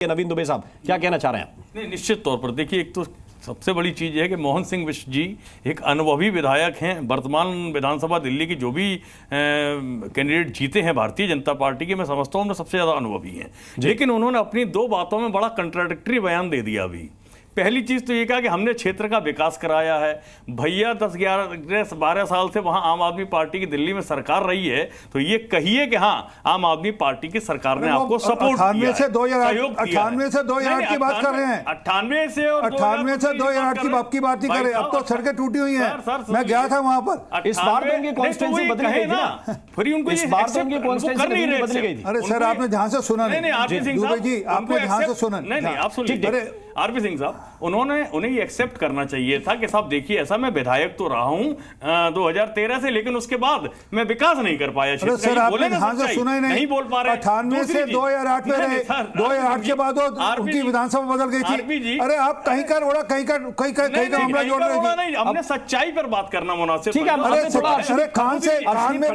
नवीन दुबे साहब क्या कहना चाह रहे हैं आप? नहीं, निश्चित तौर पर देखिए, एक तो सबसे बड़ी चीज़ है कि मोहन सिंह बिष्ट जी एक अनुभवी विधायक हैं। वर्तमान विधानसभा दिल्ली की जो भी कैंडिडेट जीते हैं भारतीय जनता पार्टी के, मैं समझता हूँ उनमें सबसे ज़्यादा अनुभवी हैं। लेकिन उन्होंने अपनी दो बातों में बड़ा कंट्राडिक्टरी बयान दे दिया अभी। पहली चीज तो ये कहा कि हमने क्षेत्र का विकास कराया है। भैया 10-11-12 साल से वहां आम आदमी पार्टी की दिल्ली में सरकार रही है, तो ये कहिए कि हाँ, आम आदमी पार्टी की सरकार ने आपको सपोर्ट किया। 98 से 2008 की बात कर रहे हैं। 98 से और 2008 की बात ही कर रहे हैं। अब तो सड़कें टूटी हुई हैं। मैं गया था वहां पर। इस बार तो उनकी कॉन्स्टिट्यूएंसी बदली गई ना, फिर उनको इस बार तो उनकी कॉन्स्टिट्यूएंसी बदली गई थी। अरे सर, आपने ध्यान से सुना नहीं? दुबे जी, आपने ध्यान से सुना नहीं? आप सुनिए आरपी सिंह साहब, उन्हें ये एक्सेप्ट करना चाहिए था कि साहब देखिए, ऐसा मैं विधायक तो रहा हूं 2013 से, लेकिन उसके बाद मैं विकास नहीं कर पाया। सर, आपने ध्यान से सुना ही नहीं बोल पा रहे। 98 से 2008 में रहे, 2008 के बाद उनकी विधानसभा बदल गई थी। अरे आप कहीं का रोड़ा, कहीं का मामला जोड़ रहे थे। हमने सच्चाई पर बात करना मुनासिब। ठीक है, अरे कान में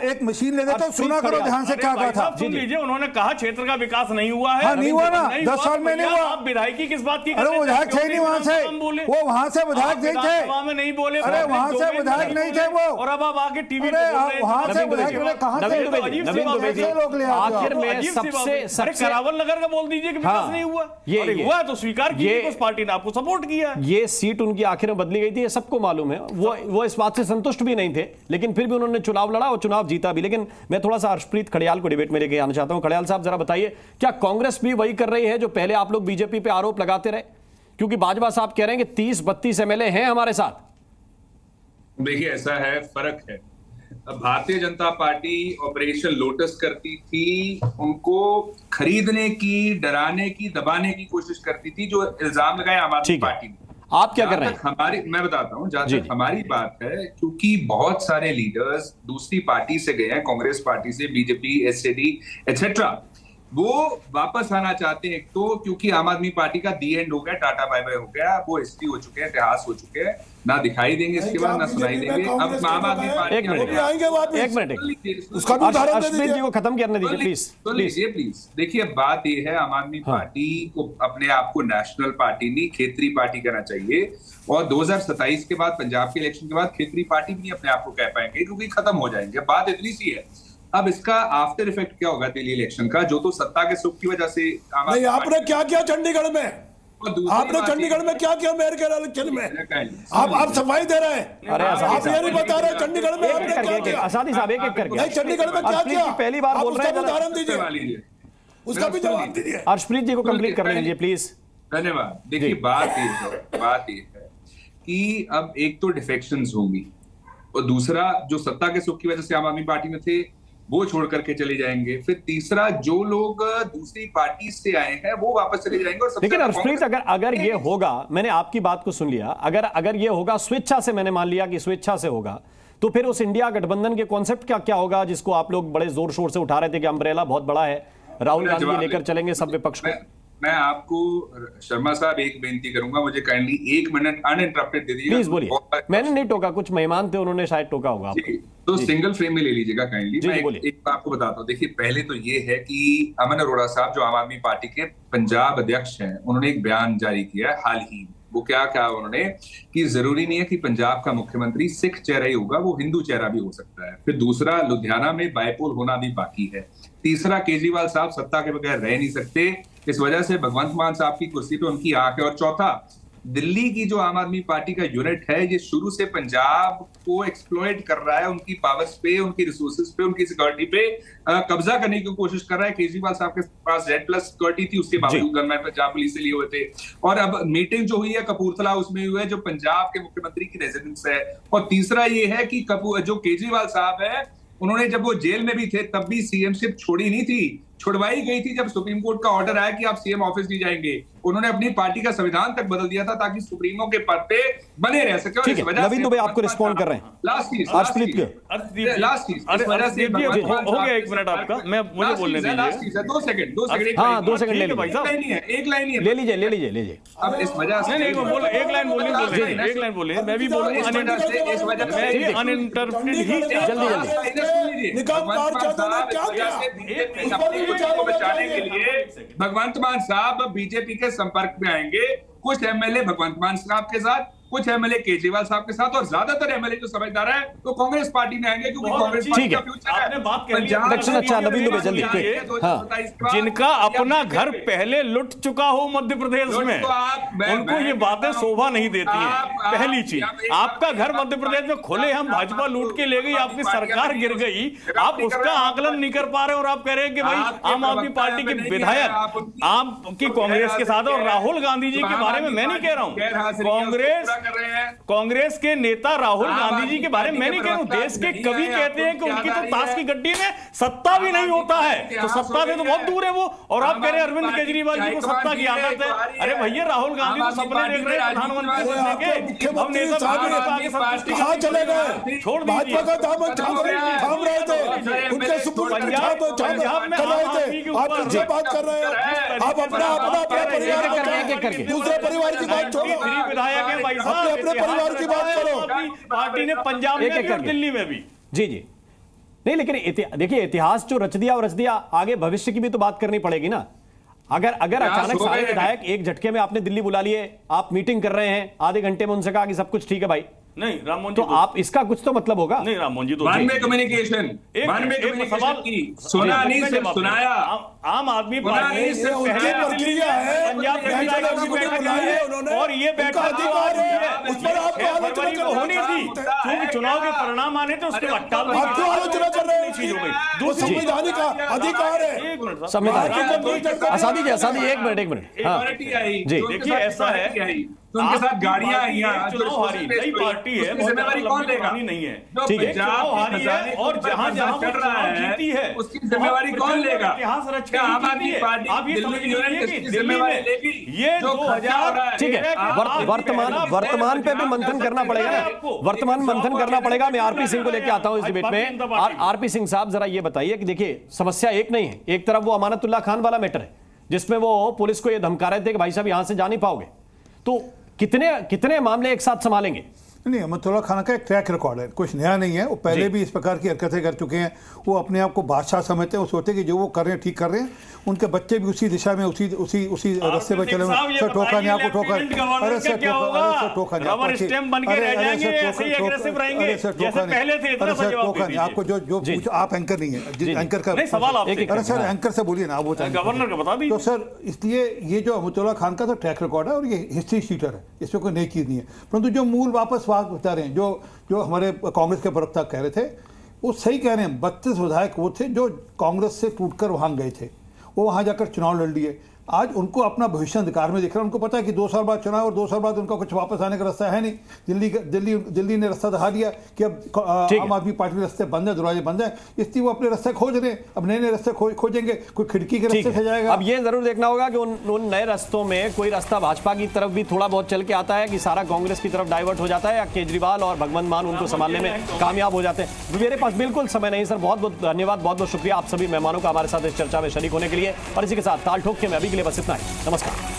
एक मशीन ले देता, सुना करो ध्यान से क्या कहा था। सुन लीजिए, उन्होंने कहा क्षेत्र का विकास नहीं हुआ है। नहीं हुआ ना, 10 साल में नहीं हुआ। आप विधायकी किस बात की? अरे वो विधायक थे नहीं वहां से, वो वहां से विधायक नहीं थे। में नहीं बोले। अरे वहां से विधायक नहीं थे वो, और अब आप आके टीवी पे वहां से विधायक कहां से? आखिर में सबसे करावल नगर का बोल दीजिए कि विकास नहीं हुआ। ये हुआ तो स्वीकार कीजिए, उस पार्टी ने आपको सपोर्ट किया। ये सीट उनकी आखिर में बदली गई थी, ये सबको मालूम है। वो इस बात से संतुष्ट भी नहीं थे, लेकिन फिर भी उन्होंने चुनाव लड़ा और चुनाव जीता भी। लेकिन मैं थोड़ा सा हर्षप्रीत खड़ियाल को डिबेट में लेके आना चाहता हूं। खड़ियाल साहब, जरा बताइए, क्या कांग्रेस भी वही कर रही है जो पहले आप लोग बीजेपी पे आरोप लगाते रहे? क्योंकि बाजवा साहब कह रहे हैं कि 30-32 एमएलए हैं हमारे साथ। देखिए, ऐसा है, फर्क है। Bharatiya Janata party operation lotus करती थी, उनको खरीदने की, डराने की, दबाने की कोशिश करती थी, जो इल्जाम लगाए आम आदमी पार्टी ने। आप क्या कर रहे हैं? मैं बताता हूं, जहां तक हमारी बात है, क्योंकि बहुत सारे लीडर्स दूसरी पार्टी से गए हैं, कांग्रेस पार्टी से, बीजेपी, एसजेडी एक्सेट्रा, वो वापस आना चाहते हैं। एक तो क्योंकि आम आदमी पार्टी का दी एंड हो गया, टाटा बाय बाय हो गया, वो हिस्ट्री हो चुके हैं, इतिहास हो चुके हैं, ना दिखाई देंगे इसके बाद, ना सुनाई देंगे। अब आम आदमी पार्टी एक मिनट उसका भी उदाहरण दे दीजिए, को खत्म करने दीजिए प्लीज। देखिए, बात ये है, आम आदमी पार्टी को अपने आप को नेशनल पार्टी नहीं, क्षेत्रीय पार्टी कहना चाहिए। और 2027 के बाद, पंजाब के इलेक्शन के बाद, क्षेत्रीय पार्टी भी नहीं अपने आप को कह पाएंगे, क्योंकि खत्म हो जाएंगे। बात इतनी सी है। अब इसका आफ्टर इफेक्ट क्या होगा दिल्ली इलेक्शन का, जो तो सत्ता के सुख की वजह से नहीं, आपने क्या किया चंडीगढ़ में? आपने चंडीगढ़ में क्या किया मेयर के इलेक्शन में? आप सफाई दे रहे हैं। अरे आप ये नहीं बता रहे चंडीगढ़ में आपने क्या किया? आसादी साहब एक एक करके। नहीं, चंडीगढ़ में क्या किया? पहली बार बोल रहे हैं, उदाहरण दीजिए, उसका भी जवाब दीजिए। हर्षप्रीत जी को कंप्लीट कर लीजिए प्लीज। धन्यवाद। देखिए, बात ये है कि अब एक तो डिफेक्शंस होंगी, और दूसरा, जो सत्ता के सुख की वजह से आम आदमी पार्टी में थे, वो छोड़ करके चले जाएंगे। फिर तीसरा, जो लोग दूसरी पार्टी से आए हैं, वो वापस चले जाएंगे। और लेकिन हर्षप्रीत, अगर ये होगा, मैंने आपकी बात को सुन लिया, अगर ये होगा स्वेच्छा से, मैंने मान लिया कि स्वेच्छा से होगा, तो फिर उस इंडिया गठबंधन के कॉन्सेप्ट क्या होगा, जिसको आप लोग बड़े जोर शोर से उठा रहे थे कि अम्ब्रेला बहुत बड़ा है, राहुल गांधी लेकर चलेंगे सब विपक्ष को? मैं आपको, शर्मा साहब, एक बेनती करूंगा, मुझे काइंडली 1 मिनट अनइंटरप्टेड दे दीजिए। प्लीज बोलिए। मैंने नहीं टोका, कुछ मेहमान थे, उन्होंने शायद टोका होगा। तो सिंगल फ्रेम में ले लीजिएगा काइंडली। मैं एक आपको बताता हूँ। देखिए, पहले तो ये है कि अमन अरोड़ा साहब, जो आम आदमी पार्टी के पंजाब अध्यक्ष हैं, उन्होंने एक बयान जारी किया है हाल ही। वो क्या कहा उन्होंने, कि जरूरी नहीं है कि पंजाब का मुख्यमंत्री सिख चेहरा ही होगा, वो हिंदू चेहरा भी हो सकता है। फिर दूसरा, लुधियाना में बाइपोल होना भी बाकी है। तीसरा, केजरीवाल साहब सत्ता के बगैर रह नहीं सकते, इस वजह से भगवंत मान साहब की कुर्सी पे उनकी आंख है। और चौथा, दिल्ली की जो आम आदमी पार्टी का यूनिट है, ये शुरू से पंजाब को एक्सप्लॉइट कर रहा है, उनकी पावर्स पे, उनकी रिसोर्सेज पे, उनकी सिक्योरिटी पे कब्जा करने की कोशिश कर रहा है। केजरीवाल साहब के पास Z+ सिक्योरिटी थी, उसके बावजूद गनमैन पंजाब पुलिस से लिए हुए थे। और अब मीटिंग जो हुई है कपूरथला, उसमें हुई है, जो पंजाब के मुख्यमंत्री की रेजिडेंस है। और तीसरा ये है कि जो केजरीवाल साहब है, उन्होंने जब वो जेल में भी थे, तब भी सीएमशिप छोड़ी नहीं थी, छुड़वाई गई थी जब सुप्रीम कोर्ट का ऑर्डर आया कि आप सीएम ऑफिस नहीं जाएंगे। उन्होंने अपनी पार्टी का संविधान तक बदल दिया था ताकि सुप्रीमो के पद पे बने रह सके। ठीक है, नवीन दुबे आपको रिस्पॉन्ड कर रहे हैं। लास्ट चीज हो गया 1 मिनट आपका, मुझे बोलने दीजिए। 2 सेकंड। हाँ, 2 सेकंड ले लीजिए। एक लाइन ही है। ले लीजिए। अब इस वजह से एक लाइन बोलिए, मैं भी बोलूंगा। जल्दी निकाम पार चाहता है, क्या को बचाने के लिए भगवंत मान साहब बीजेपी के संपर्क में आएंगे, कुछ एमएलए भगवंत मान साहब के साथ, कुछ एमएलए केजरीवाल साहब के साथ, और ज्यादातर एमएलए जो समझदार है तो कांग्रेस पार्टी में आएंगे, क्योंकि कांग्रेस पार्टी का फ्यूचर है। जिनका अपना घर पहले लुट चुका हो मध्य प्रदेश में, उनको ये बातें शोभा नहीं देती हैं। पहली चीज, आपका घर मध्य प्रदेश में खुले हम भाजपा लूट के ले गई, आपकी सरकार गिर गई, आप उसका आकलन नहीं कर पा रहे और आप कह रहे हैं कि भाई आम आदमी पार्टी के विधायक आपकी कांग्रेस के साथ। और राहुल गांधी जी के बारे में मैं नहीं कह रहा हूं, कांग्रेस के नेता राहुल गांधी जी के बारे में मैं नहीं कह रहा हूं, देश के कवि कहते हैं कि उनकी तो ताश की गड्डी में सत्ता भी नहीं होता है, तो सत्ता से तो बहुत दूर है वो। और आप कह रहे हैं अरविंद केजरीवाल जी को सत्ता की आदत है। अरे भैया, राहुल गांधी तो सपने देख रहे हैं प्रधानमंत्री बनने के, हम नेता कहां चले गए? छोड़ भाजपा का दामन थाम रहे थे, उनके सुपुर्द पंजाब में कर रहे थे, आप किससे बात कर रहे हैं? आप अपना परिवार, दूसरे परिवार की बात छोड़ो, विधायक है भाई साहब, अपने परिवार की बात करो। पार्टी ने पंजाब में और दिल्ली में भी। जी जी नहीं, लेकिन देखिए इतिहास जो रच दिया, आगे भविष्य की भी तो बात करनी पड़ेगी ना। अगर अचानक सारे विधायक एक झटके में आपने दिल्ली बुला लिए, आप मीटिंग कर रहे हैं, आधे घंटे में उनसे कहा कि सब कुछ ठीक है भाई, नहीं राममोहन जी, तो आप इसका कुछ तो मतलब होगा। नहीं राममोहन जी, तो कम्युनिकेशन की सुना नहीं, सिर्फ सुनाया। आम आदमी पार्टी उनकी प्रक्रिया है, और ये बैठक अधिकार है, उस पर आप फरवरी को होनी थी, क्योंकि चुनाव के परिणाम आने थे, उसके बाद क्यों आलोचना कर रहे हैं? चीज हो गई, दूसरी संवैधानिक अधिकार है, संविधान। आसादी एक मिनट जी, देखिए ऐसा है, तो उनके साथ गाड़ियां आई हैं, चुनाव हारी नई पार्टी है, जिम्मेवारी कौन लेगा? नहीं है, ठीक है, चुनाव हारी है, और जहां चल रहा है जीती है उसकी जिम्मेवारी कौन लेगा? इतिहास रच के आम आदमी पार्टी आप ये समझ लीजिए कि दिल्ली में ये 2000 ठीक है, वर्तमान पे भी मंथन करना पड़ेगा ना, वर्तमान मंथन करना पड़ेगा। मैं आरपी सिंह को लेकर आता हूं इस डिबेट में। आरपी सिंह साहब, जरा ये बताइए कि देखिए समस्या एक नहीं है, एक तरफ वो अमानतुल्लाह खान वाला मैटर है जिसमें वो पुलिस को ये धमका रहे थे कि भाई साहब यहां से जा नहीं पाओगे, तो कितने मामले एक साथ संभालेंगे? नहीं, अमानतुल्लाह खान का एक ट्रैक रिकॉर्ड है, कुछ नया नहीं है, वो पहले भी इस प्रकार की हरकतें कर चुके हैं। वो अपने आप को बादशाह समझते हैं, वो सोचते हैं कि जो वो कर रहे हैं ठीक कर रहे हैं, उनके बच्चे भी उसी दिशा में उसी रास्ते पर चले हुए। सर टोका नहीं, आपको टोका, अरे सर टोका नहीं, अरे सर टोका नहीं, आपको जो आप एंकर नहीं है, एंकर का सवाल, अरे सर एंकर से बोलिए ना, आप वो गवर्नर का बता दीजिए। तो सर इसलिए ये जो अमानतुल्लाह खान का तो ट्रैक रिकॉर्ड है और ये हिस्ट्री शीटर है, इसमें कोई नई चीज़ नहीं है। परंतु जो मूल वापस बात बता रहे हैं, जो हमारे कांग्रेस के प्रवक्ता कह रहे थे, वो सही कह रहे हैं। 32 विधायक वो थे जो कांग्रेस से टूटकर वहां गए थे, वो वहां जाकर चुनाव लड़ लिए। आज उनको अपना भविष्य अंधकार में दिख रहा है। उनको पता है कि 2 साल बाद चुनाव और 2 साल बाद उनका कुछ वापस आने का रास्ता है नहीं। दिल्ली ने रास्ता दिखा दिया कि अब आम आदमी पार्टी के रास्ते बंद है, दरवाजे बंद है, इसलिए वो अपने रास्ते खोज रहे हैं। अब नए रास्ते खोजेंगे, कोई खिड़की के रास्ते से जाएगा। अब ये जरूर देखना होगा कि उन नए रास्तों में कोई रास्ता भाजपा की तरफ भी थोड़ा बहुत चल के आता है कि सारा कांग्रेस की तरफ डाइवर्ट हो जाता है, या केजरीवाल और भगवंत मान उनको संभालने में कामयाब हो जाते हैं। मेरे पास बिल्कुल समय नहीं सर, बहुत बहुत धन्यवाद, बहुत बहुत शुक्रिया आप सभी मेहमानों का हमारे साथ इस चर्चा में शरीक होने के लिए। और इसी के साथ ताल ठोक के मैं अभी के लिए बस इतना ही। नमस्कार।